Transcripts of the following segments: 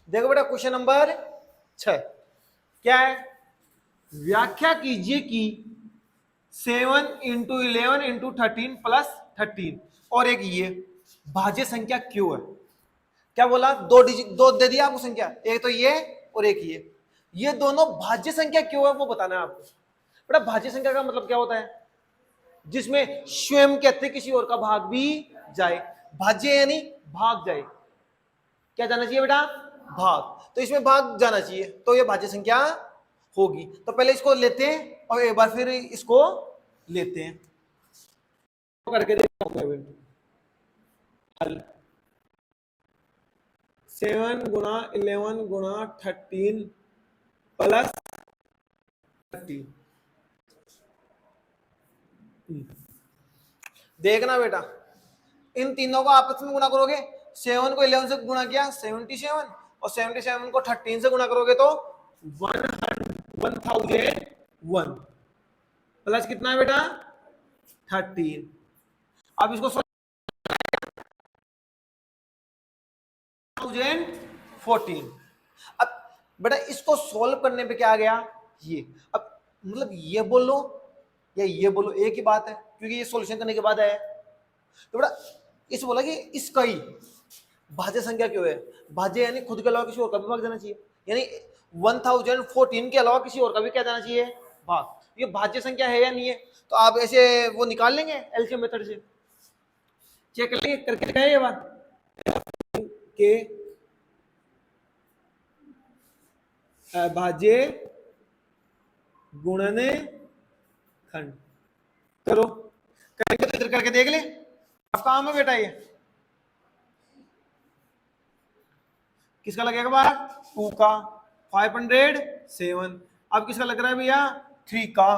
देखो बेटा question number 6 क्या है, व्याख्या कीजिए कि 7 × 11 × 13 + 13 और एक ये भाज्य संख्या क्यों है। क्या बोला, दो डिजिट दो दे दिया आपको संख्या, एक तो ये और एक ये दोनों भाज्य संख्या क्यों है वो बताना है आपको। बेटा भाज्य संख्या का मतलब क्या होता है, जिसमें स्वयं के अतिरिक्त किसी और का भाग भी जाए। भाज्य यानी भाग जाए, क्या जाना चाहिए बेटा, भाग, तो इसमें भाग जाना चाहिए, तो ये भाज्य संख्या होगी। तो पहले इसको लेते हैं और एक बार फिर इसको लेते हैं, करके देखता हूं मैं हल। 7 × 11 × 13 + 13। देखना बेटा, इन तीनों को आपस में गुणा करोगे, 7 को 11 से गुणा किया 77, और 77 को 13 से गुणा करोगे तो 1001 प्लस कितना है बेटा 13। अब इसको 1014। अब बेटा इसको सॉल्व करने पे क्या आ गया, ये अब मतलब ये बोलो या ये बोलो एक ही बात है, क्योंकि ये सॉल्यूशन करने के बाद है। तो बेटा इस बोला कि इसका ही भाज्य संख्या क्यों है, भाज्य यानी खुद के अलावा किसी और का भी भाग जाना चाहिए, यानी 1014 के अलावा किसी और का भी क्या जाना चाहिए, भाग। ये भाज्य संख्या है या नहीं है, तो आप ऐसे वो निकाल लेंगे एलसीएम मेथड से, चेक कर लेंगे, करके दिखाए ये बात के भाज्य गुणने खंड करो, करेंगे तो इधर करके देख ले, अब काम है बेटा ये किसका लगेगा बार 2 का 507। अब किसका लग रहा है भैया 3 का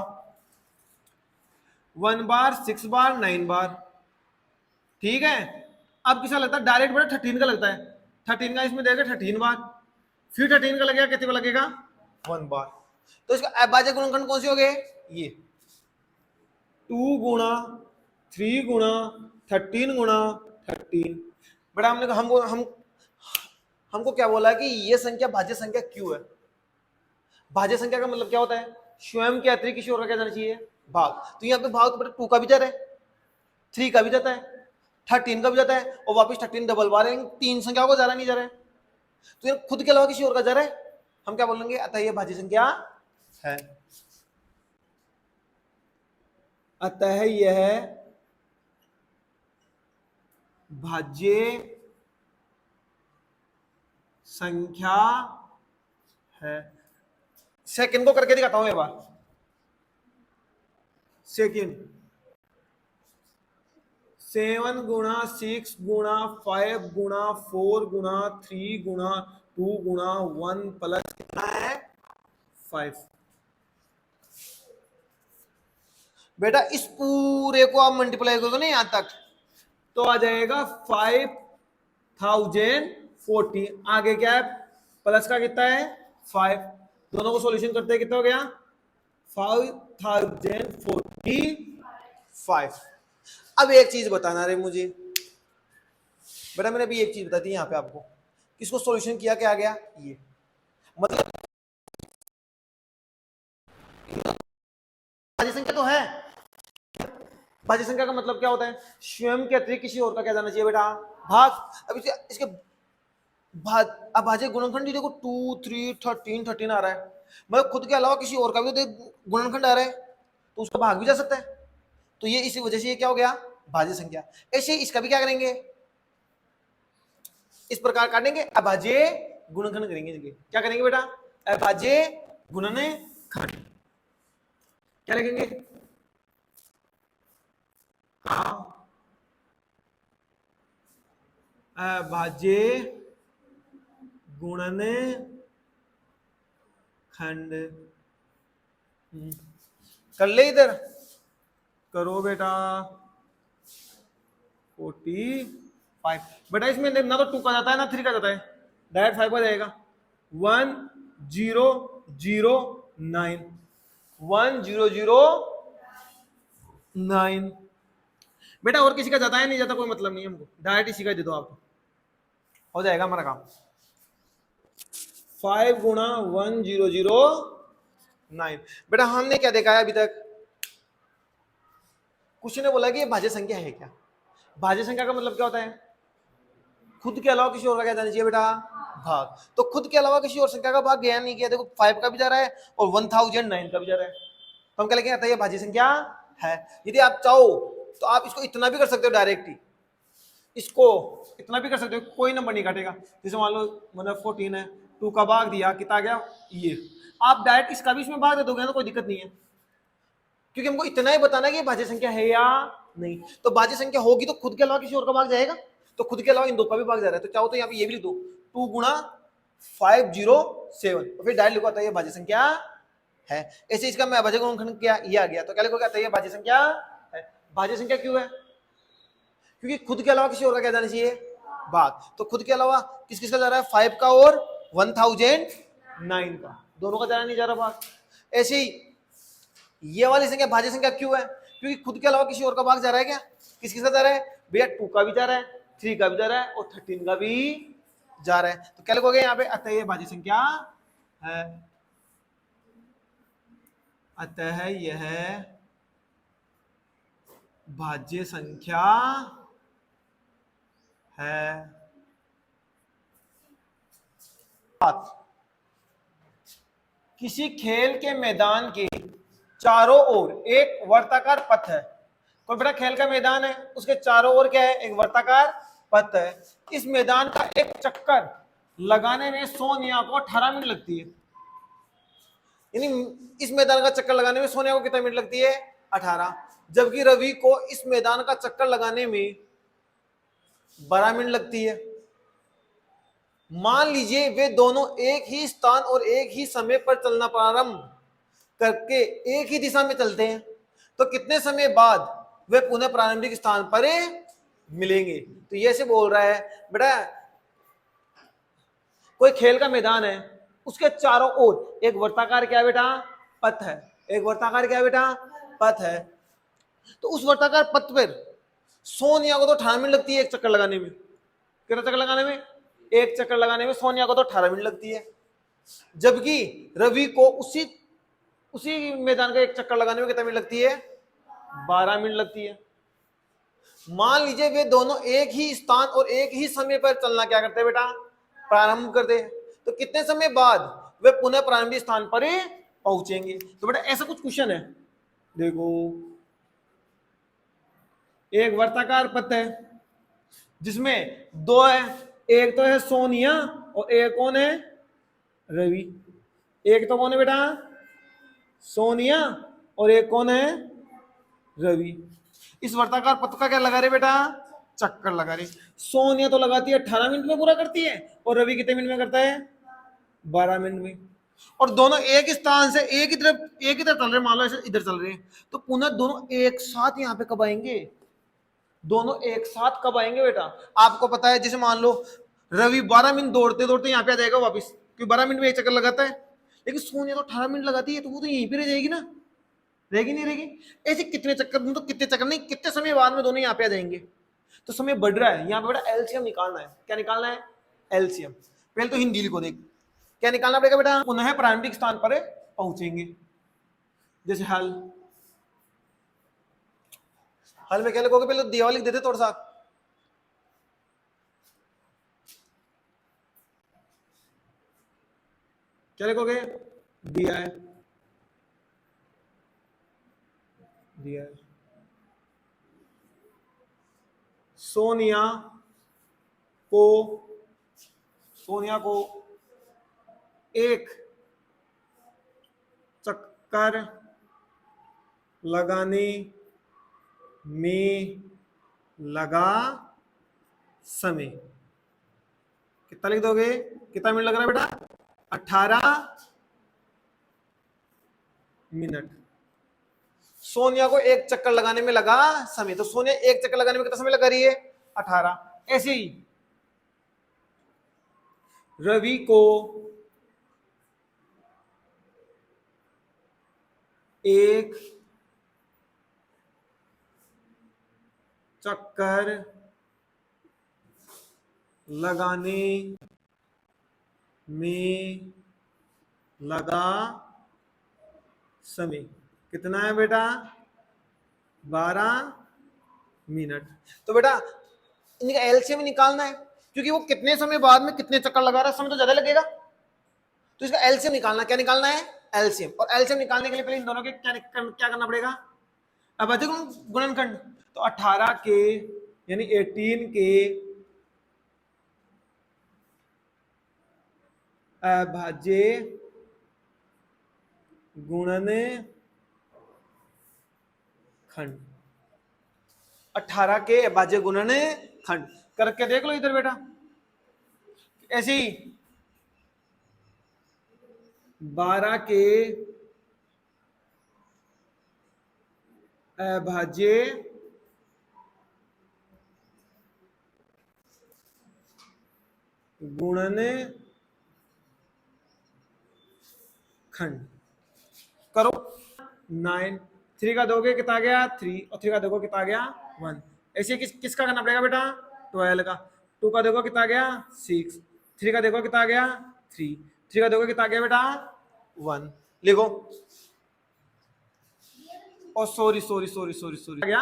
1 बार 6 बार 9 बार, ठीक है। अब किसका लगता है डायरेक्ट बेटा 13 का लगता है, 13 का इसमें देगा 13 बार, फिर 13 का लगेगा कितने बार लगेगा 1 बार। तो इसका अभाज्य गुणनखंड कौन से हो गए, ये 2 गुणा 3 गुणा 13 गुणा 13। बेटा हमने हमको क्या बोला कि ये संख्या भाज्य संख्या क्यों है। भाज्य संख्या का मतलब क्या होता है, स्वयं के अतिरिक्त किसी और का क्या जाना चाहिए, भाग। तो यहाँ पे भाग तो बेटा 2 का भी जा रहा है, 3 का भी जाता है, 13 का भी जाता है, और वापस 13 डबल बार, 3 संख्या को जा रहा नहीं जा रहा है, तो ये खुद के अलावा किसी और का जा रहा है, हम क्या बोलेंगे, अतः ये भाज्य संख्या है। अतः यह भाज्य संख्या है। सेकंड को करके दिखाता हूं एक बार, सेकंड 7 गुणा 6 गुणा 5 गुणा 4 गुणा 3 गुणा 2 गुणा 1 प्लस कितना है 5। बेटा इस पूरे को आप मल्टीप्लाई करोगे ना यहां तक तो आ जाएगा 5040। आगे क्या है, प्लस का कितना है 5, दोनों को सॉल्यूशन करते हैं कितना हो गया 5045। अब एक चीज बताना रे मुझे बेटा, मैंने अभी एक चीज बता दी यहाँ पे आपको, किसको सॉल्यूशन किया क्या आ गया, ये मतलब भाज्य संख्या तो है। भाज्य संख्या का मतलब क्या होता है, स्वयं के अतिरिक्त किसी और का क्या जाना चाहिए बेटा, भाग। अब इसके अभाज्य गुणनखंड देखो 2 3 13 13 आ रहा है, मतलब खुद के अलावा किसी और का भी तो गुणनखंड आ रहा है, तो उसका भाग भी जा सकता है, तो ये इसी वजह से ये क्या हो गया भाज्य संख्या। ऐसे ही इसका भी क्या करेंगे, इस प्रकार काटेंगे, अभाज्य गुणनखंड करेंगे, क्या करेंगे बेटा, अभाज्य गुणनखंड क्या लिखेंगे, अभाज्य गुणने खंड। कर ले इधर, करो बेटा 45। बेटा इसमें ना तो 2 का जाता है ना 3 का जाता है, डायरेक्ट 5 का जाएगा 1009 1009। बेटा और किसी का जाता है नहीं जाता कोई मतलब नहीं है हमको, डायरेक्ट इसी का दे दो आप, हो जाएगा हमारा काम। 5 गुणा 1009। बेटा हमने क्या देखा है अभी तक? कुछ ने बोला कि ये भाज्य संख्या है क्या? भाज्य संख्या का मतलब क्या होता है? खुद के अलावा किसी और का क्या जाना चाहिए बेटा? भाग। तो खुद के अलावा किसी और संख्या का भाग गया नहीं किया। देखो 5 का भी जा रहा है और 1009 का भी जा रहा है, तो हम क्या लिखेंगे? अतः ये भाज्य संख्या है। यदि आप चाहो तो आप इसको इतना भी कर सकते हो डायरेक्ट ही, इसको इतना भी कर सकते हो, कोई नंबर नहीं काटेगा। जैसे मान लो मतलब 14 है, 2 का भाग दिया, कितना आ गया ये। आप डायरेक्ट इसका भी इसमें भाग दे दोगे ना, कोई दिक्कत नहीं है, क्योंकि हमको इतना ही बताना है कि भाज्य संख्या है या नहीं। तो भाज्य संख्या होगी तो खुद के अलावा किसी और का भाग जाएगा, तो खुद के अलावा इन दो का भी भाग जा रहा है। तो चाहो तो यहाँ पे ये भी लिख दो, 2 गुणा 507, तो फिर डायरेक्ट लिखो आता है ये भाज्य संख्या है। ऐसे इसका मैं अभाज्य गुणनखंड क्या ये आ गया, तो क्या लिखोगे? आता है ये भाज्य संख्या है। भाज्य संख्या क्यों है? क्योंकि खुद के अलावा किसी और का क्या जाना चाहिए? भाग। तो खुद के अलावा किस किस का जा रहा है? 5 का और 1009 का, दोनों का जा रहा नहीं जा रहा भाग। ऐसे ही ये वाली संख्या भाज्य संख्या क्यों है? क्योंकि खुद के अलावा किसी और का भाग जा रहा है क्या? किस किस का जा रहा है भैया? 2 का भी जा रहा है, 3 का भी जा रहा है और 13 का भी जा रहा है। तो क्या लिखोगे यहाँ पे? अतः ये भाज्य संख्या है। अतः यह भाज्य संख्या है। किसी खेल के मैदान के चारों ओर एक वर्ताकार पथ है। कोई बड़ा खेल का मैदान है, उसके चारों ओर क्या है? एक वर्ताकार पथ है। इस मैदान का एक चक्कर लगाने में सोनिया को 18 मिनट लगती है। यानी इस मैदान का चक्कर लगाने में सोनिया को कितना मिनट लगती है? 18। जबकि रवि को इस मैदान का चक्कर लगाने में 12 मिनट लगती है। मान लीजिए वे दोनों एक ही स्थान और एक ही समय पर चलना प्रारंभ करके एक ही दिशा में चलते हैं, तो कितने समय बाद वे पुनः प्रारंभिक स्थान पर मिलेंगे? तो ये से बोल रहा है बेटा, कोई खेल का मैदान है, उसके चारों ओर एक वर्ताकार क्या है बेटा? पथ है। एक वर्ताकार क्या है बेटा? पथ है। तो उस वर्ताकार पथ पर सोनिया को तो 18 मिनट लगती है एक चक्कर लगाने में। कितना चक्कर लगाने में? एक चक्कर लगाने में सोनिया को तो 18 मिनट लगती है। जबकि रवि को उसी मैदान का एक चक्कर लगाने में कितना मिनट लगती है? 12 मिनट लगती है। मान लीजिए वे दोनों एक ही स्थान और एक ही समय पर चलना क्या करते हैं बेटा? प्रारंभ करते हैं। तो कितने समय बाद वे पुनः प्रारंभिक स्थान पर पहुंचेंगे? तो बेटा ऐसा कुछ क्वेश्चन है, देखो एक वर्ताकार पथ है जिसमें दो है, एक तो है सोनिया और एक कौन है? रवि। एक तो कौन है बेटा? सोनिया और एक कौन है? रवि। इस वर्ताकार पथ का क्या लगा रहे बेटा? चक्कर लगा रहे। सोनिया तो लगाती है 18 मिनट में पूरा करती है और रवि कितने मिनट में करता है? 12 मिनट में। और दोनों एक स्थान से एक ही तरफ चल रहे, मान लो ऐसे इधर चल रहे हैं, तो पुनः दोनों एक साथ यहाँ पे कब आएंगे? दोनों एक साथ कब आएंगे बेटा? आपको पता है, जैसे मान लो रवि 12 मिनट दौड़ते दौड़ते यहाँ पे आ जाएगा वापस, क्योंकि 12 मिनट में एक चक्कर लगाता है। लेकिन सोनिया तो 18 मिनट लगाती है, तो वो तो यहीं पे रह जाएगी ना, रहेगी नहीं रहेगी? ऐसे कितने चक्कर, तो कितने चक्कर नहीं, कितने समय बाद में दोनों यहाँ पे आ जाएंगे? तो समय बढ़ रहा है यहाँ पे बेटा। एलसीएम निकालना है। क्या निकालना है? एलसीएम। पहले तो हिंदी लिखो, देख क्या निकालना पड़ेगा बेटा? पुनः प्रारंभिक स्थान पर पहुंचेंगे। जैसे हल में क्या लिखोगे? पहले दिया लिख देते थोड़ा सा। क्या लिखोगे? दिया है, दिया है। सोनिया को एक चक्कर लगाने में लगा समय कितना लिख दोगे? कितना मिनट लग रहा है बेटा? 18 मिनट। सोनिया को एक चक्कर लगाने में लगा समय, तो सोनिया एक चक्कर लगाने में कितना समय लगा रही है? 18। ऐसे ही रवि को एक चक्कर लगाने में लगा समय कितना है बेटा? 12 मिनट। तो बेटा इनका एलसीएम निकालना है, क्योंकि वो कितने समय बाद में कितने चक्कर लगा रहा है, समय तो ज्यादा लगेगा। तो इसका एलसीएम निकालना, क्या निकालना है? एलसीएम। और एलसीएम निकालने के लिए पहले इन दोनों के क्या करना पड़ेगा? अब अभाज्य गुणनखंड। तो 18 के यानी 18 के अभाज्य गुणनखंड, 18 के अभाज्य गुणनखंड करके देख लो इधर बेटा। ऐसे ही 12 के अभाज्य गुणनखंड करो। 9 3 का दोगे कितना गया? 3 और 3 का दोगे कितना गया? 1। ऐसे किसका करना पड़ेगा बेटा? 12 का। 2 का देखो कितना गया? 6। 3 का देखो कितना गया? 3। 3 का देखो कितना गया बेटा? 1। लिखो। और सॉरी गया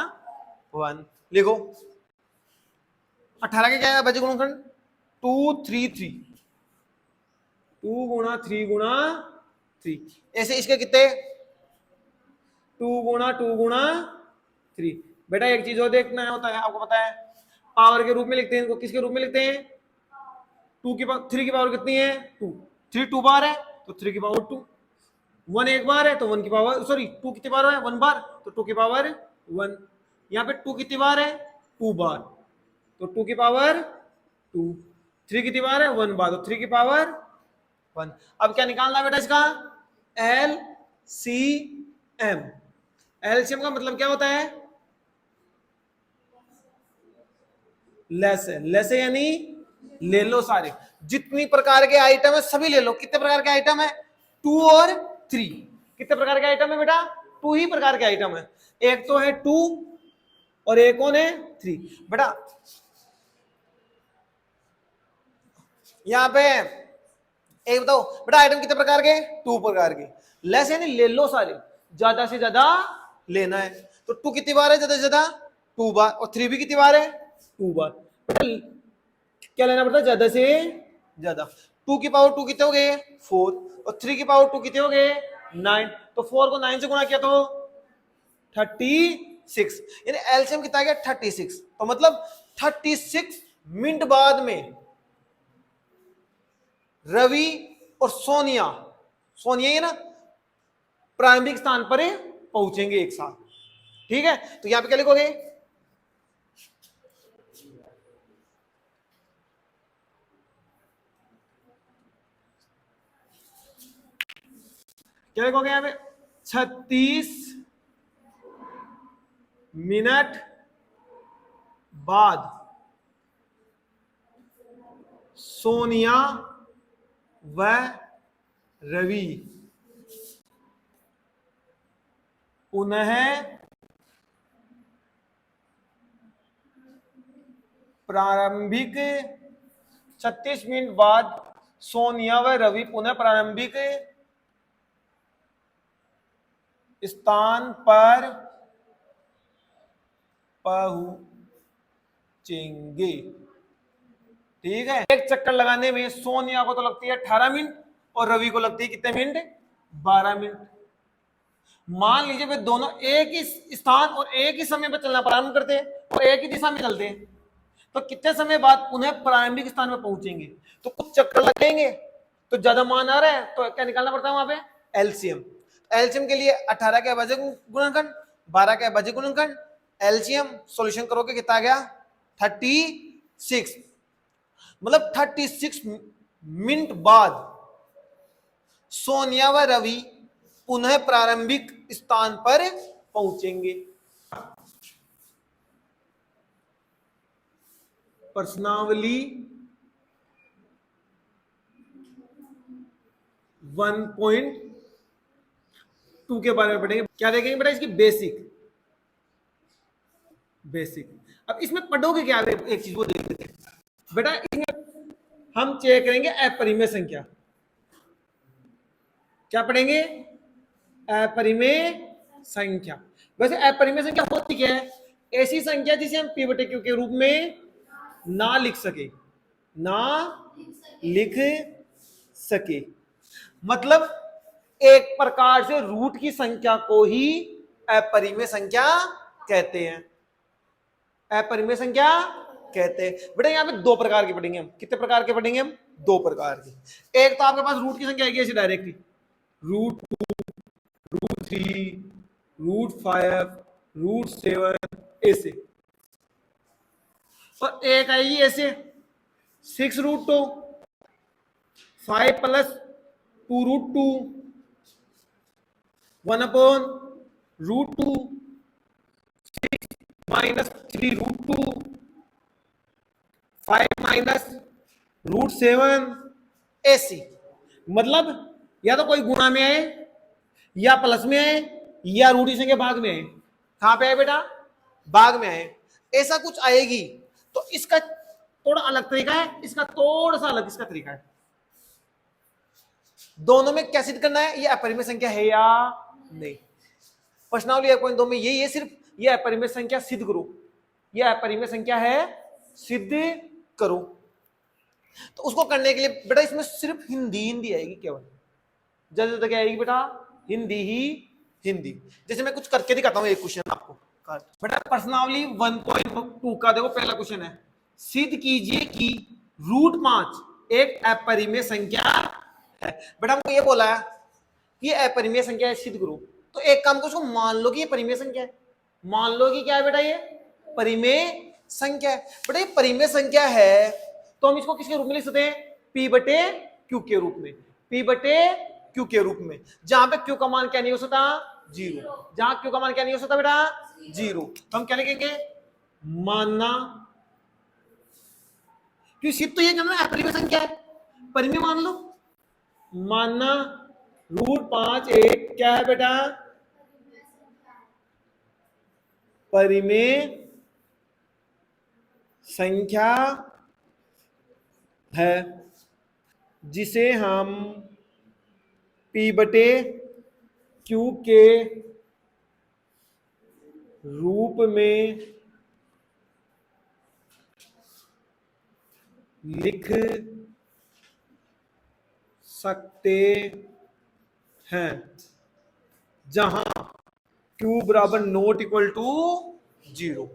1। लिखो। 18 के क्या है अभाज्य गुणनखंड? 2 3 3। 2 गुणा 3 गुणा 3। ऐसे इसके कितने? 2 गुणा 3। बेटा एक चीज और देखना होता है, आपको पता है पावर के रूप में लिखते हैं इनको। किसके रूप में लिखते हैं? 2 की पावर 3 की पावर कितनी है? 2। 3 2 बार है तो 3 की पावर 2। 1 एक बार है तो 1 की पावर, सॉरी 2 कितनी बार है? 1 बार, तो 2 की पावर 1। यहाँ पे 2 कितनी बार है? 2 बार, तो 2 की पावर 2। 3 कितनी बार है? 1 बार, तो 3 की पावर 1। अब क्या निकालना है बेटा इसका? LCM। LCM का मतलब क्या होता है? लेस है। लेस है यानी ले लो सारे जितनी प्रकार के आइटम है सभी ले लो। कितने प्रकार के आइटम है? 2 और 3। कितने प्रकार के आइटम है बेटा? 2 ही प्रकार के आइटम है। एक तो है 2 और एक कौन है? 3। बेटा यहां पे एक बताओ बेटा, आइटम कितने प्रकार के? 2 प्रकार के। लेस यानी ले लो सारे, ज्यादा से ज्यादा लेना है। तो 2 कितनी बार है? ज्यादा से ज्यादा 2 बार। और 3 भी कितनी बार है? 2 बार। क्या लेना पड़ता है? ज्यादा से ज्यादा। 2 की पावर 2 कितने हो गए? 4। और 3 की पावर 2 कितने हो गए? 9। तो 4 को 9 से गुणा किया तो 36। यानी एलसीएम कितना आ गया? 36। तो मतलब 36 मिनट बाद में रवि और सोनिया, सोनिया ये ना प्रारंभिक स्थान पर पहुंचेंगे एक साथ। ठीक है, तो यहां पे क्या लिखोगे? क्या लिखोगे यहां पे? 36 मिनट बाद सोनिया व रवि पुनः प्रारंभिक 36 मिनट बाद सोनिया व रवि पुनः प्रारंभिक स्थान पर पहुंचेंगे। ठीक है, एक चक्कर लगाने में सोनिया को तो लगती है 18 मिनट और रवि को लगती है कितने मिनट? 12 मिनट। मान लीजिए वे दोनों एक ही स्थान और एक ही समय पर चलना प्रारंभ करते हैं और एक ही दिशा में चलते हैं, तो कितने समय बाद पुनः प्रारंभिक स्थान पर पहुंचेंगे? तो कुछ चक्कर लगेंगे, तो ज्यादा मान आ रहा है तो क्या निकालना पड़ता है वहां पे? एलसीएम। एलसीएम के लिए 18 के अभाज्य गुणनखंड, 12 के अभाज्य गुणनखंड, एलसीएम सॉल्यूशन करोगे कितना आ गया? 36। मतलब 36 मिनट बाद सोनिया व रवि पुनः प्रारंभिक स्थान पर पहुंचेंगे। प्रश्नावली 1.2 के बारे में पढ़ेंगे। क्या देखेंगे बेटा? इसकी बेसिक। अब इसमें पढ़ोगे क्या? एक चीज वो देख लेते हैं बेटा। इसमें हम चेक करेंगे अपरिमेय संख्या। क्या पढ़ेंगे? अपरिमेय संख्या। वैसे अपरिमेय संख्या होती क्या है? ऐसी संख्या जिसे हम p बटे q के रूप में ना लिख सके, ना लिख सके। मतलब एक प्रकार से रूट की संख्या को ही अपरिमेय संख्या कहते हैं। अपरिमेय संख्या कहते हैं। बेटा यहाँ पे दो प्रकार की पढ़ेंगे हम। कितने प्रकार के पढ़ेंगे हम? दो प्रकार की। एक तो आपके पास रूट की संख्या आएगी ऐसी डायरेक्टली, रूट 3, रूट 5, रूट 7 ऐसे। और एक आएगी ऐसे 6 root 2, 5 plus 2 root 2, 1 upon root 2, 6 minus 3 root 2, 5 minus root 7 ऐसी। मतलब या तो कोई गुणा में आए, या प्लस में आए, या रूट की संख्या भाग में आए। कहां पे आए बेटा? भाग में आए। ऐसा कुछ आएगी तो इसका थोड़ा अलग तरीका है, इसका थोड़ा सा अलग इसका तरीका है। दोनों में क्या सिद्ध करना है? ये अपरिमेय संख्या है या नहीं। प्रश्नावली 1.2 में यही है, सिर्फ ये अपरिमेय संख्या सिद्ध करो, ये अपरिमेय संख्या है सिद्ध करो। तो उसको करने के लिए बेटा इसमें सिर्फ हिंदी आएगी केवल। जैसे क्या आएगी बेटा? हिंदी ही हिंदी। जैसे मैं कुछ करके दिखाता हूं, एक क्वेश्चन आपको। बेटा प्रश्नावली 1.2 का देखो पहला क्वेश्चन है, सिद्ध कीजिए कि रूट 5 एक अपरिमेय संख्या है। बेटा हमको ये बोला है कि ये अपरिमेय संख्या है, सिद्ध करो। तो एक काम को उसको मान लो कि ये परिमेय संख्या है। मान लो कि क्या है बेटा? ये परिमेय संख्या है। बेटा ये परिमेय संख्या है तो हम इसको किसके रूप में लिख सकते हैं? p बटे q के रूप में। p बटे q के रूप में, जहां पे q का मान क्या नहीं हो सकता? 0। जहां q का मान क्या नहीं हो सकता बेटा? 0। तो हम क्या लिखेंगे? मानना, क्योंकि सिर्फ तो ये करना है अपरिमेय संख्या है, परिमेय मान लो। मानना रूट 5 एक क्या है बेटा? परिमेय संख्या है, जिसे हम p बटे q के रूप में लिख सकते हैं, जहां q बराबर नॉट इक्वल टू 0।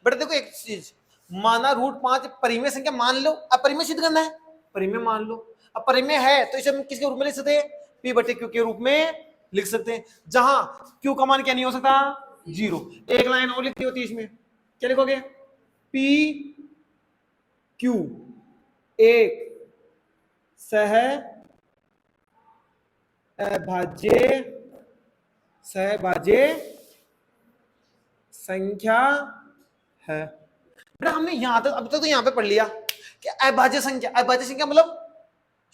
बेटा देखो एक चीज, माना रूट 5 परिमेय संख्या मान लो, अब परिमेय सिद्ध करना है, परिमेय मान लो। अब परिमेय है तो इसे हम किसके रूप में लिख सकते हैं? p बटे q के रूप में लिख सकते हैं, जहां q का मान क्या नहीं हो सकता? 0। एक लाइन और लिखनी होती है इसमें, क्या लिखोगे? p q एक सहभाज्य संख्या है। बेटा हमने यहां तक अब तक तो यहां पे पढ़ लिया कि अभाज्य संख्या मतलब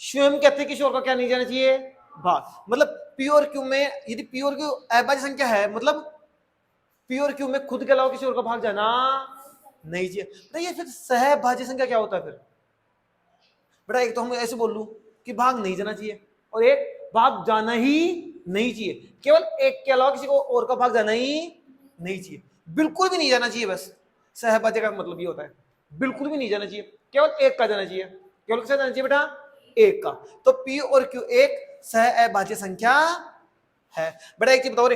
स्वयं कहते हैं किसी और का क्या नहीं जाना चाहिए? भाग। मतलब p और q में, यदि p और q अभाज्य संख्या है मतलब p और q में खुद के अलावा किसी और का भाग जाना नहीं चाहिए। तो ये फिर सहभाज्य संख्या क्या होता है फिर? बेटा एक तो हम ऐसे बोल लूं कि भाग नहीं जाना चाहिए, और एक भाग जाना ही नहीं चाहिए। केवल एक के अलावा किसी को और का भाग जाना ही नहीं चाहिए, बिल्कुल भी नहीं जाना चाहिए। बस सहभाज्य का मतलब ये होता है, बिल्कुल भी नहीं जाना चाहिए, केवल एक का जाना चाहिए। केवल किसका जाना चाहिए बेटा? एक का। तो p और q एक सहअभाज्य संख्या है। बेटा एक चीज बताओ रे,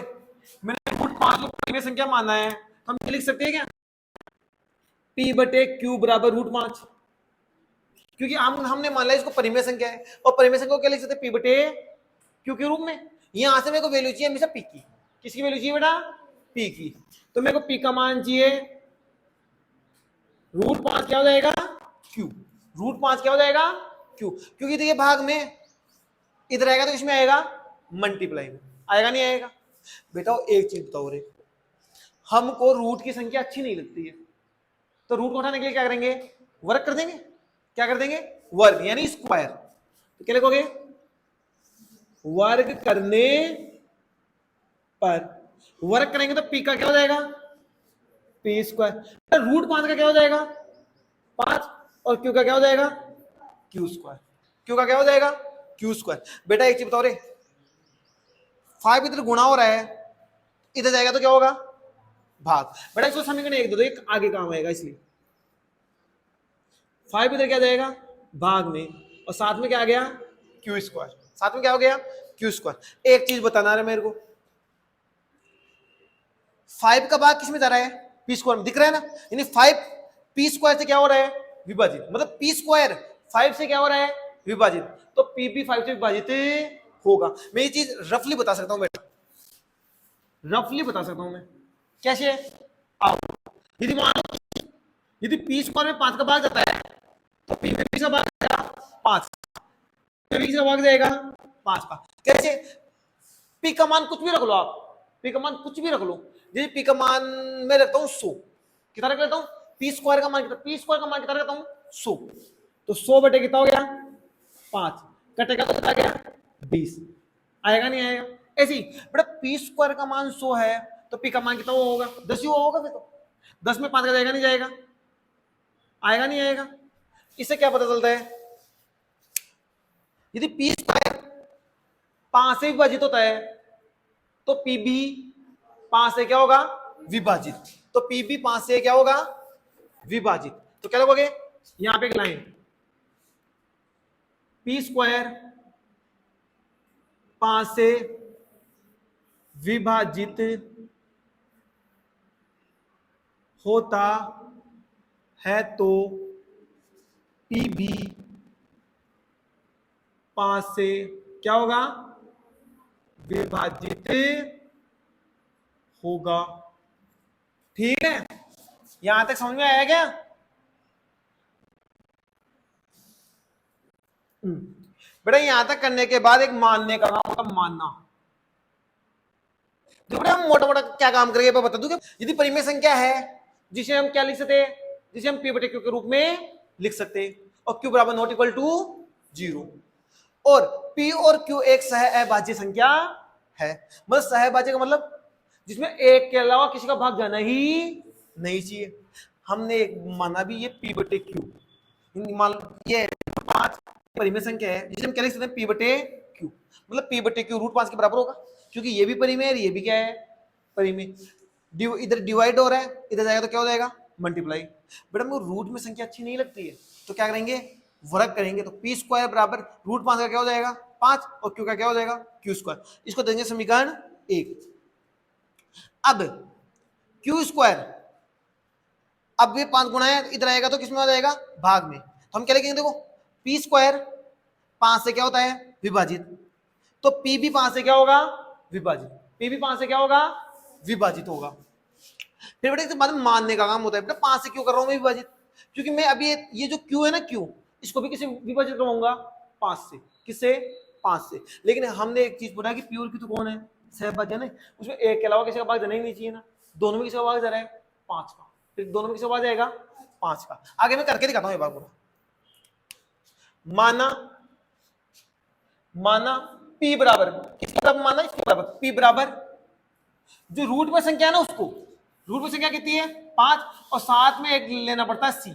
मैंने रूट 5 को परिमेय संख्या माना है, तो हम लिख सकते हैं क्या? p बटे q बराबर रूट 5, क्योंकि हमने मान लिया इसको परिमेय संख्या है, और परिमेय संख्या को क्या लिख सकते हैं? p बटे q के रूप में। यहां से मेरे को वैल्यू चाहिए हमेशा p की। किसकी वैल्यू चाहिए बेटा? p की। तो मेरे को p का मान चाहिए रूट 5 क्या हो जाएगा? q। रूट 5 क्या हो जाएगा? q। क्योंकि तो ये भाग में इधर आएगा तो इसमें आएगा मल्टीप्लाई में, आएगा नहीं आएगा? बेटा एक चीज बताओ रे, हमको रूट की संख्या अच्छी नहीं लगती है, तो रूट को उठाने के लिए क्या करेंगे? वर्ग कर देंगे। क्या कर देंगे? वर्ग, यानी स्क्वायर। तो क्या लिखोगे? वर्ग करने पर, वर्ग करेंगे तो p का क्या हो जाएगा? p square. रूट 5 का क्या हो जाएगा? 5, और q का क्या हो जाएगा? Q square. क्यू का क्या हो जाएगा? Q square. बेटा एक चीज बताओ रे, 5 इधर गुणा हो रहा है, इधर जाएगा तो क्या होगा? भाग। बेटा इसको समीकरण 1 दे दो, एक आगे काम आएगा इसलिए। 5 इधर क्या जाएगा? भाग में, और साथ में क्या आ गया? Q square. साथ में क्या हो गया? Q square. एक चीज बताना है मेरे को, 5 का भाग किस में जा रहा है? पी स्क्वायर में। दिख रहा है ना? यानी 5 पी स्क्वायर से क्या हो रहा है? विभाजित। मतलब पी स्क्वायर 5 से क्या हो रहा है? विभाजित। तो पी भी 5 से विभाजित होगा। मैं ये चीज रफली बता सकता हूं बेटा, रफली बता सकता हूं मैं। कैसे? आओ, यदि मान लो यदि पी स्क्वायर में 5 का भाग जाता है तो पी में 20 का भाग जाएगा 5, 20 का भाग जाएगा 5 का। कैसे? पी का मान कुछ भी रख लो आप, पी का मान कुछ भी रख लो। जैसे पी का मान मैं रखता हूं 100, कितना रख लेता हूं? पी स्क्वायर का मान कितना? पी स्क्वायर का मान कितना रखता हूं? 100। तो 100 बटे कितना हो गया? 5, कटेगा तो कितना गया? 20। आएगा नहीं आएगा? ऐसे ही बेटा पी स्क्वायर का मान 100 है तो पी का मान कितना होगा? 10 ही होगा। फिर तो 10 में 5 का जाएगा नहीं जाएगा? आएगा नहीं आएगा? इससे क्या पता चलता है? यदि पी स्क्वायर 5 से विभाजित होता है तो पी भी 5 से क्या होगा? विभाजित। तो पी भी 5 से क्या होगा? विभाजित। तो क्या लिखोगे? यहां पे एक लाइन, पी स्क्वायर 5 से विभाजित होता है तो पी भी 5 से क्या होगा? विभाजित होगा। ठीक है, यहां तक समझ में आया क्या? बेटा यहां तक करने के बाद एक मानने का काम होता, मानना। तो बेटा हम मोटा मोटा क्या काम करेंगे बता दूं। यदि परिमेय संख्या है जिसे हम क्या लिख सकते हैं? जिसे हम पी बटे क्यू के रूप में लिख सकते हैं, और क्यू बराबर नॉट इक्वल टू 0। और पी और क्यू एक सहअभाज्य संख्या है। मतलब सहअभाज्य का मतलब जिसमें एक के अलावा किसी का भाग जाना ही नहीं चाहिए। हमने एक माना भी ये पी बटे क्यू, मान ये 5 परिमेय संख्या है जिसे हम क्या लिख सकते हैं? पी बटे क्यू। मतलब पी बटे क्यू रूट 5 के बराबर होगा, क्योंकि ये भी परिमेय है, ये भी क्या है? परिमेय। इधर डिवाइड हो रहा है, इधर जाएगा तो क्या हो जाएगा? मल्टीप्लाई। बेटा हमको रूट में संख्या अच्छी नहीं लगती है तो क्या करेंगे? वर्ग करेंगे। तो पी स्क्वायर बराबर रूट 5 का क्या हो जाएगा? 5, और क्यू का क्या हो जाएगा? Q square. इसको देंगे समीकरण 1। अब क्यू स्क्वायर, अब ये 5 गुणा है, इधर आएगा तो किसमें आ जाएगा? भाग में। तो हम क्या लिखेंगे? देखो पी स्क्वायर 5 से क्या होता है? विभाजित। तो पी भी 5 से क्या होगा? विभाजित। पी भी 5 से क्या होगा? विभाजित होगा। फिर बेटा इसके बाद मानने का काम होता है। बेटा 5 से क्यों कर रहा हूं मैं विभाजित? क्योंकि मैं अभी ये जो क्यू है ना, क्यू, इसको भी किसी विभाजित करवाऊंगा? 5 से। किससे? 5 से। लेकिन हमने एक चीज बोला कि पी और क्यू तो कौन है? सहभाज्य ना, उसमें एक के अलावा किसी का भाग जाना ही नहीं चाहिए ना। दोनों में किसी का भाग जा रहा है? 5 का। फिर दोनों में किसी का भाग जाएगा? 5 का। आगे मैं करके दिखाता हूँ ये बात पूरा। माना माना पी बराबर, किसके बराबर माना? इसके बराबर। पी बराबर जो रूट में संख्या है ना, उसको रूट में संख्या कितनी है? 5, और साथ में एक लेना पड़ता है सी।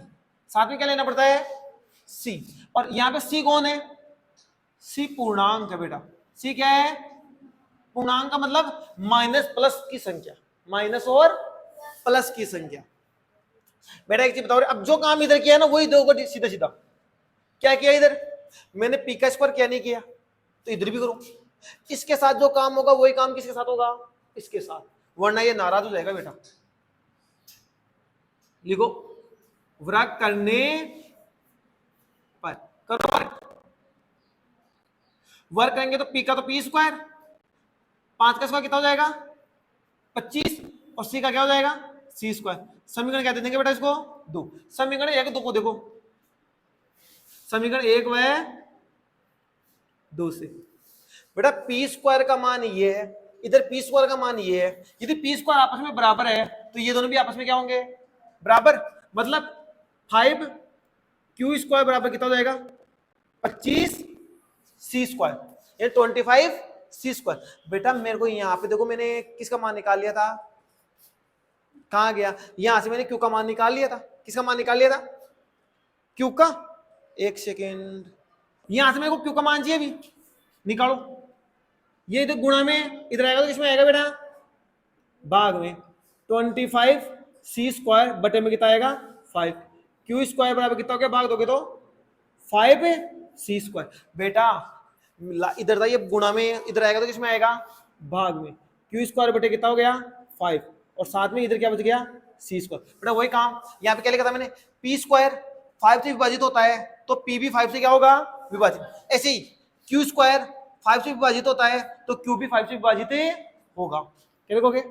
साथ में क्या लेना पड़ता है? सी। और यहां पे सी कौन है? सी पूर्णांक है बेटा। सी क्या है? पूर्णांक का मतलब माइनस प्लस की संख्या, माइनस और प्लस की संख्या। बेटा एक चीज बताओ, अब जो काम इधर किया ना वही दोगे सीधा सीधा। क्या किया इधर? मैंने पी का स्क्वायर क्या नहीं किया, तो इधर भी करो। इसके साथ जो काम होगा वही काम किसके साथ होगा? इसके साथ, वरना ये नाराज हो जाएगा बेटा। लिखो वर्ग करने पर, करो वर्ग। वर्ग करेंगे तो पी का तो पी स्क्वायर, 5 का स्क्वायर कितना हो जाएगा? 25, और सी का क्या हो जाएगा? सी स्क्वायर। समीकरण क्या दे देंगे बेटा इसको? 2। समीकरण 1 2 को देखो, समीकरण 1 व 2 से बेटा पी स्क्वायर का मान ये है, इधर पी स्क्वायर का मान ये है। यदि पी स्क्वायर आपस में बराबर है तो ये दोनों भी आपस में क्या होंगे? बराबर। मतलब 5 क्यू स्क्वायर बराबर कितना हो जाएगा? 25 सी स्क्वायर, ये 25 सी स्क्वायर। बेटा मेरे को यहां पे देखो, मैंने किसका मान निकाल लिया था? कहां गया? यहां से मैंने क्यू का मान निकाल लिया था। किसका मान निकाल लिया था? क्यू का। एक सेकेंड, यहां से मेरे को क्यू का मान चाहिए अभी, निकालो। ये इधर गुणा में इधर आएगा तो किसमें आएगा बेटा, भाग में। 25c² बटे में कितना आएगा 5, q² बराबर कितना हो गया, भाग दोगे तो 5c²। बेटा इधर था ये गुणा में, इधर आएगा तो किसमें आएगा, भाग में। q² बटे कितना हो गया 5, और साथ में इधर क्या बच गया c²। बेटा वही काम यहाँ पे क्या लिखा था मैंने, p² 5 से विभाजित होता है तो p भी 5 से क्या होगा विभाजित। ऐसे ही q² 5 से विभाजित होता है तो q भी 5 से विभाजित होगा। क्या लिखोगे,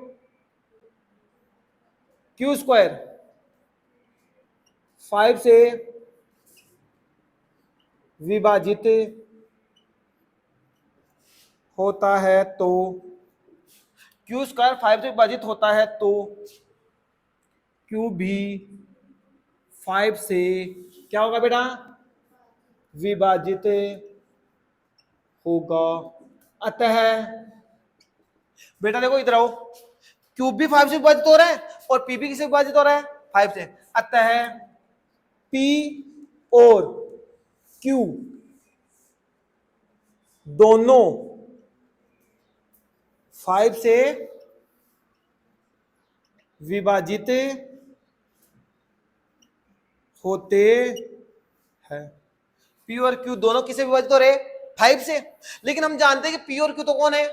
q² 5 से विभाजित होता है तो, q² 5 से विभाजित होता है तो q भी 5 से क्या होगा बेटा, विभाजित होगा। अतः बेटा देखो इधर आओ, क्यूब भी 5 से विभाजित हो रहा है और पी भी किससे विभाजित हो रहा है 5 से। अतः पी और क्यू दोनों 5 से विभाजित होते हैं। पी और क्यू दोनों किससे विभाजित हो रहे 5 से, लेकिन हम जानते हैं कि पी और क्यू तो कौन है,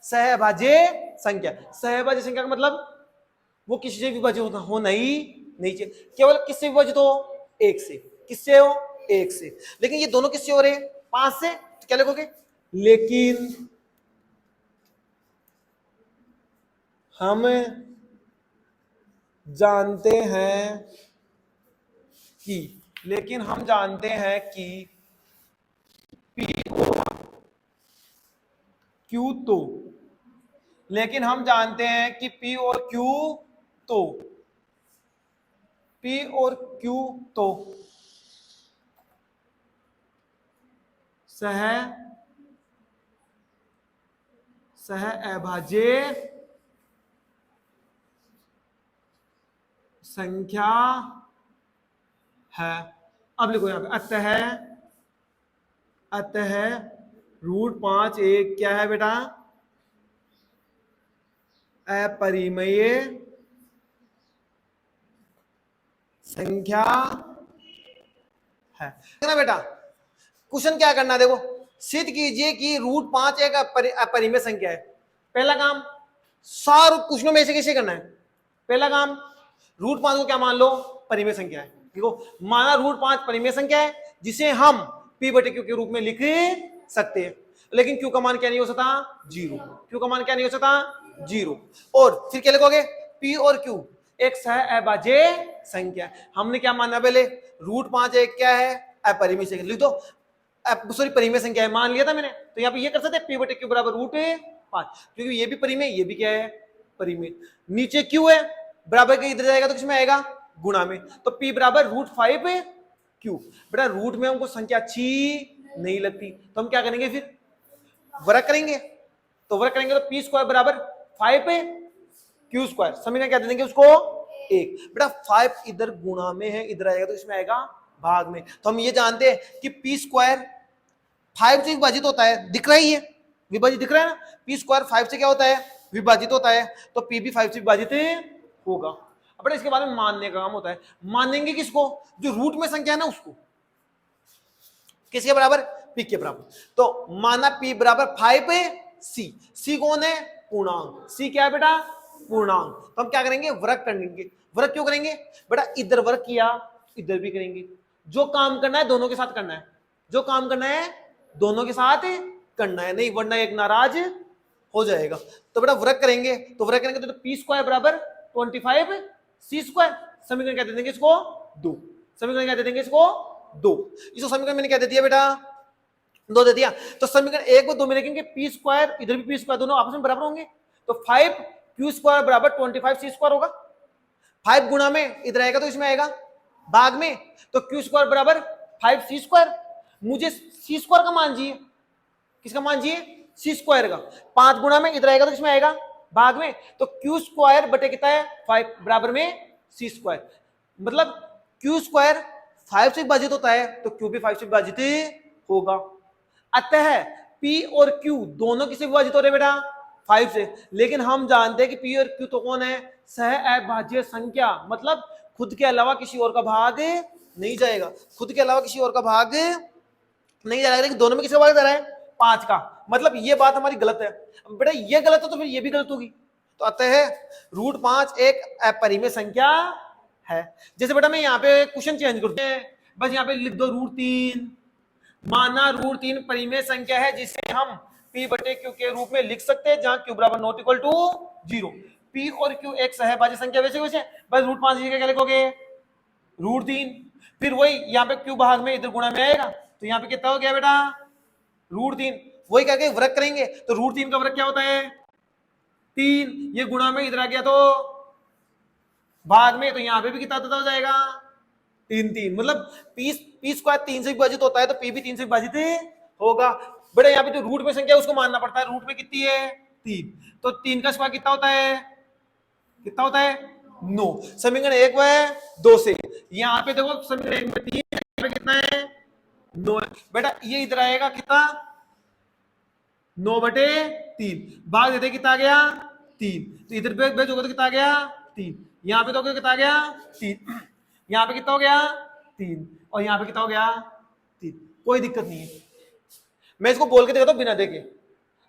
सहभाज्य संख्या। सहभाज्य संख्या का मतलब वो किसी से विभाजित होना ही नहीं चाहिए, केवल किससे विभाजित हो, एक से। किससे हो, एक से। लेकिन ये दोनों किससे हो रहे 5 से, तो क्या लिखोगे, लेकिन हम जानते हैं कि, लेकिन हम जानते हैं कि P और Q तो, लेकिन हम जानते हैं कि P और Q तो, P और Q तो सह अभाज्य संख्या है। अब लिखो यहां पे, अतः √5 एक क्या है बेटा, अपरिमेय संख्या है ना बेटा। क्वेश्चन क्या करना है देखो, सिद्ध कीजिए कि √5 एक अपरिमेय संख्या है। पहला काम सारे क्वेश्चनों में से कैसे करना है, पहला काम √5 को क्या मान लो, परिमेय संख्या है। देखो माना √5 परिमेय संख्या है जिसे हम p बटे q के रूप में लिख सकते हैं, लेकिन q का मान क्या नहीं हो सकता, 0। q का मान क्या नहीं हो सकता, 0। और फिर क्या लिखोगे, p और q एक सह अभाज्य संख्या। हमने क्या माना पहले, √5 एक क्या है, अपरिमेय संख्या। लिख दो, सॉरी परिमेय संख्या है, मान लिया था मैंने। तो यहाँ पे ये कर सकते हैं, p बटे q बराबर √5, क्योंकि ये भी परिमेय ये भी क्या है परिमेय। नीचे q है, बराबर के इधर जाएगा तो किसमें आएगा, गुणा में। तो p बराबर √5 q। बेटा रूट में हमको संख्या अच्छी नहीं लगती तो हम क्या करेंगे, फिर वर्ग करेंगे। तो वर्ग करेंगे तो p² बराबर 5q², समीकरण क्या दे देंगे उसको 1। बेटा 5 इधर गुणा में है, इधर आएगा तो इसमें आएगा भाग में। तो हम ये जानते हैं कि p² 5 से विभाजित होता है, दिख रहा ही है, विभाजित दिख रहा है ना, p² 5 से क्या होता है, विभाजित होता है, तो p भी 5 से विभाजित होगा। अब इसके बाद में मानने का काम होता है, मानेंगे किसको, जो रूट में संख्या है ना उसको, किसके बराबर, p के बराबर। तो माना p बराबर 5c, c कौन है, पूर्णांक। c क्या है बेटा, पूर्णांक। तो हम क्या करेंगे, वर्ग करेंगे। वर्ग क्यों करेंगे बेटा, इधर वर्ग किया इधर भी करेंगे। जो काम करना है दोनों के साथ करना है, जो काम करना है दोनों के साथ करना है, नहीं वरना एक नाराज हो जाएगा। तो बेटा वर्ग करेंगे, तो वर्ग करेंगे तो p² बराबर 25c²। समीकरण क्या दे देंगे इसको 2। समीकरण क्या दे देंगे इसको 2। इसको समीकरण मैंने क्या दे दिया बेटा 2 दे दिया। तो समीकरण 1 और 2 में लिखेंगे p², इधर भी p² दोनों आपस में बराबर होंगे, तो 5q² बराबर 25c² होगा। 5 गुणा में इधर आएगा तो इसमें आएगा भाग में, तो q² बराबर 5c²। मुझे c² का मान चाहिए, किसका मान चाहिए, c² का। 5 गुणा में इधर आएगा तो इसमें आएगा भाग में, तो q² बटे कितना है 5 बराबर में c²। मतलब q² 5 से विभाजित होता है तो Q भी 5 से विभाजित होगा। अतः P और Q दोनों किससे विभाजित हो रहे बेटा? 5 से। लेकिन हम जानते हैं कि P और Q तो कौन है? सह अभाज्य संख्या, मतलब खुद के अलावा किसी और का भाग नहीं जाएगा, खुद के अलावा किसी और का भाग नहीं जाएगा। लेकिन दोनों में किसका भाग जा रहा है? 5 का। मतलब ये बात हमारी गलत है। बेटा ये गलत है तो फिर ये भी गलत होगी। तो अतः √5 एक अपरिमेय संख्या है। जैसे बेटा मैं यहाँ पे क्वेश्चन चेंज करते हैं, बस यहाँ पे लिख दो √3। माना √3 परिमेय संख्या है जिसे हम P बटे Q के रूप में लिख सकते हैं जहां Q बराबर नॉट इक्वल टू 0। P और Q एक सहभाज्य संख्या वैसे वैसे बस √5 की जगह क्या लिखोगे? √3। फिर वही यहाँ पे Q भाग में इधर गुणा में आएगा तो यहाँ पे कितना हो गया बेटा? √3। वही करके वर्ग करेंगे तो √3 का वर्ग क्या होता है? 3। ये गुणा में इधर आ गया तो भाग में, तो यहाँ पे भी कितना हो जाएगा? 3 मतलब P स्क्वायर 3 से विभाजित होता है तो P भी 3 से विभाजित होगा। बड़े यहाँ पे जो रूट में संख्या उसको मानना पड़ता है। रूट में कितनी है? 3। तो 3 का स्क्वायर कितना होता है? कितना होता है? 9। समीकरण 1 व 2 से यहाँ पे देखो समीकरण 1 में 3, यहाँ पे कितना है? 9 है। बेटा ये इधर आएगा कितना? 9/3। भाग देते कितना आ गया? 3। तो इधर पे भेजोगे तो कितना आ गया? 3। यहाँ पे तो कितना आ गया? 3। यहाँ पे कितना हो गया? 3। और यहाँ पे कितना हो गया? 3। कोई दिक्कत नहीं है। मैं इसको बोल के देखता हूं बिना देखे।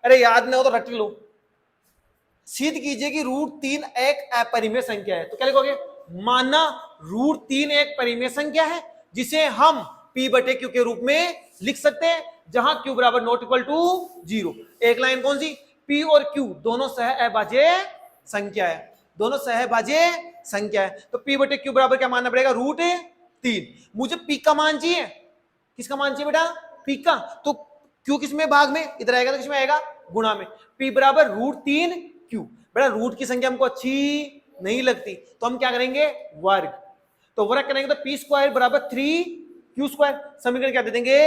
अरे याद ना हो तो रट लो। सिद्ध कीजिए कि √3 एक अपरिमेय संख्या है। तो क्या लिखोगे? माना √3 एक परिमेय संख्या है जिसे हम P बटे Q के रूप में लिख सकते हैं जहां Q बराबर नॉट इक्वल टू 0। एक लाइन कौन सी? P और Q दोनों सह अभाज्य संख्या है, दोनों सहभाज्य संख्या है। तो P बटे Q बराबर क्या मानना पड़ेगा? √3। मुझे P का मान चाहिए। किसका मान चाहिए बेटा? P का। तो Q किसमें भाग में? इधर आएगा तो किसमें आएगा? गुणा में। P बराबर √3Q। बेटा रूट की संख्या हमको अच्छी नहीं लगती तो हम क्या करेंगे? वर्ग। तो वर्ग करेंगे तो P स्क्वायर बराबर 3Q स्क्वायर। समीकरण क्या दे देंगे?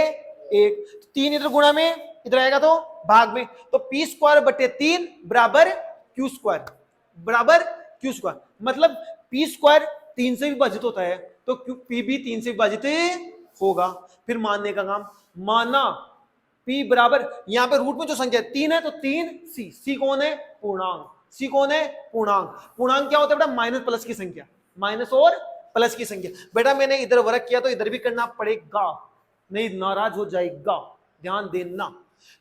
1। 3 इधर गुणा में, इधर आएगा तो भाग में। तो P स्क्वायर बटे 3 बराबर Q स्क्वायर, बराबर Q स्क्वायर। मतलब P स्क्वायर 3 से विभाजित होता है तो P भी 3 से विभाजित होगा। फिर मानने का काम। माना P बराबर, यहां पे रूट में जो संख्या 3 है तो 3C। C कौन है? पूर्णांक। C कौन है? पूर्णांक। पूर्णांक क्या होता है बेटा? माइनस प्लस की संख्या, माइनस और प्लस की संख्या। बेटा मैंने इधर वर्ग किया तो इधर भी करना पड़ेगा, नहीं नाराज हो जाएगा, ध्यान देना।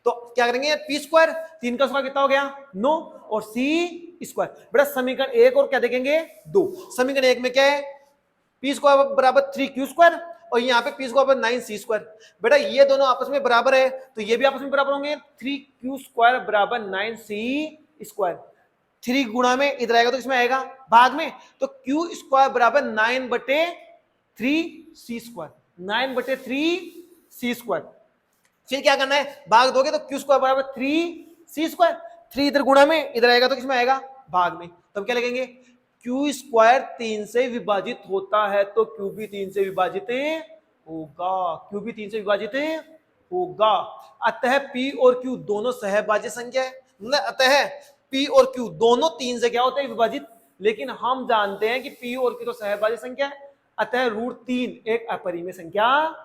तो क्या करेंगे? P स्क्वायर 3 का स्क्वायर कितना हो गया? 9 और C स्क्वायर। बेटा समीकरण 1 और क्या देखेंगे? 2। समीकरण 1 में क्या है? P स्क्वायर बराबर 3Q स्क्वायर और यहाँ पे P स्क्वायर 9C स्क्वायर। बेटा ये दोनों आपस में बराबर है तो ये भी आपस में बराबर होंगे। 3Q स्क्वायर बराबर 9C स्क्वायर। 3 गुणा में इधर आएगा तो इसमें आएगा भाग में। तो Q स्क्वायर बराबर 9/3C स्क्वायर, 9/3C स्क्वायर। फिर क्या करना है? भाग दोगे तो Q स्क्वायर बराबर 3C स्क्वायर। 3 इधर गुणा में, इधर आएगा तो किसमें आएगा? भाग में। तब क्या लिखेंगे? Q स्क्वायर 3 से विभाजित होता है तो Q भी 3 से विभाजित होगा, Q भी 3 से विभाजित होगा। अतः P और Q दोनों सहभाज्य संख्या है। मतलब अतः P और Q दोनों 3 से क्या होते हैं? विभाजित। लेकिन हम जानते हैं कि P और Q तो सहभाज्य संख्या है, अतः √3 एक अपरिमेय संख्या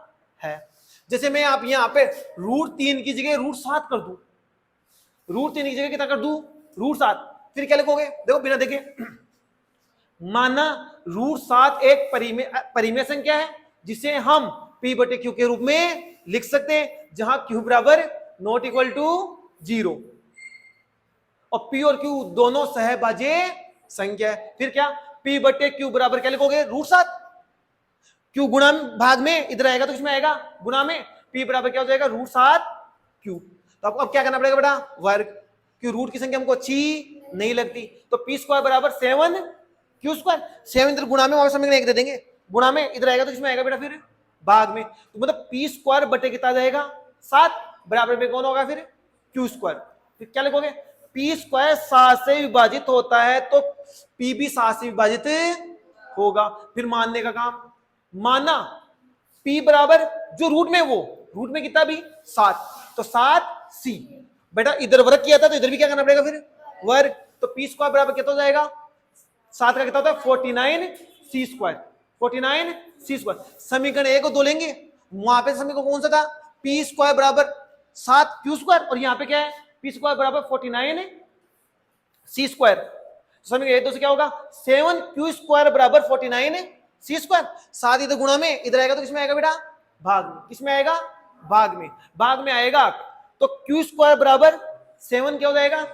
है। जैसे मैं आप यहाँ पे √3 की जगह √7 कर दूं, √3 की जगह कितना कर दूं? √7। फिर क्या लिखोगे? देखो बिना देखे। माना √7 एक परिमेय संख्या है जिसे हम P बटे Q के रूप में लिख सकते हैं जहां Q बराबर नॉट इक्वल टू 0 और P और Q दोनों सहभाज्य संख्या है। फिर क्या? P बटे Q बराबर क्या लिखोगे? √7। Q गुणा में भाग में, इधर आएगा तो किसमें आएगा? गुणा में। P बराबर क्या हो जाएगा? √7Q। तो आपको अब क्या करना पड़ेगा बेटा? वर्ग। क्यों? रूट की संख्या हमको अच्छी नहीं लगती तो P स्क्वायर बराबर 7Q स्क्वायर। 7 इधर गुणा में, वापस समीकरण 1 दे देंगे, गुणा में इधर आएगा तो किसमें आएगा बेटा? फिर भाग में। तो मतलब P स्क्वायर बटे कितना आ जाएगा? 7 बराबर में कौन होगा? फिर Q स्क्वायर। फिर क्या लिखोगे? P स्क्वायर 7 से विभाजित होता है तो P भी 7 से विभाजित होगा। फिर मानने का काम। माना P बराबर जो रूट में, वो रूट में कितना भी 7 तो 7C। बेटा इधर वर्ग किया था तो इधर भी क्या करना पड़ेगा? फिर वर्ग। तो P स्क्वायर बराबर कितना हो जाएगा? 7 का कितना होता है? 49C square. 49 सी स्क्वायर। समीकरण ए को दो लेंगे, वहां पे समीकरण कौन सा था, पी स्क्वायर बराबर 7 क्यू स्क्वायर, और यहाँ पे क्या है, पी स्क्वायर बराबर 49 सी स्क्वायर। समीकरण ए दो से क्या होगा, 7 क्यू स्क्वायर बराबर 49 सी स्क्वायर। 7 इधर गुणा में, इधर आएगा तो किसमें आएगा बेटा, भाग में। किसमें आएगा, भाग में। भाग में आएगा तो क्यू स्क्वायर बराबर 7 क्या हो जाएगा,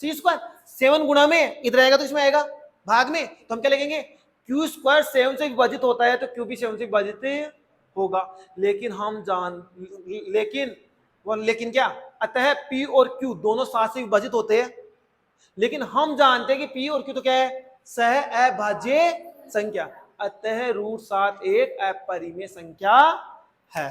सी स्क्वायर। 7 गुणा में इधर आएगा तो इसमें आएगा भाग में, तो हम क्या लिखेंगे, क्यू स्क्वायर 7 से विभाजित होता है तो क्यू भी 7 से विभाजित होगा। लेकिन हम लेकिन क्या, अतः पी और क्यू दोनों 7 से विभाजित होते हैं, लेकिन हम जानते हैं कि पी और क्यू तो क्या है, सह अभाज्य संख्या, अतः √7 एक अपरिमेय संख्या है।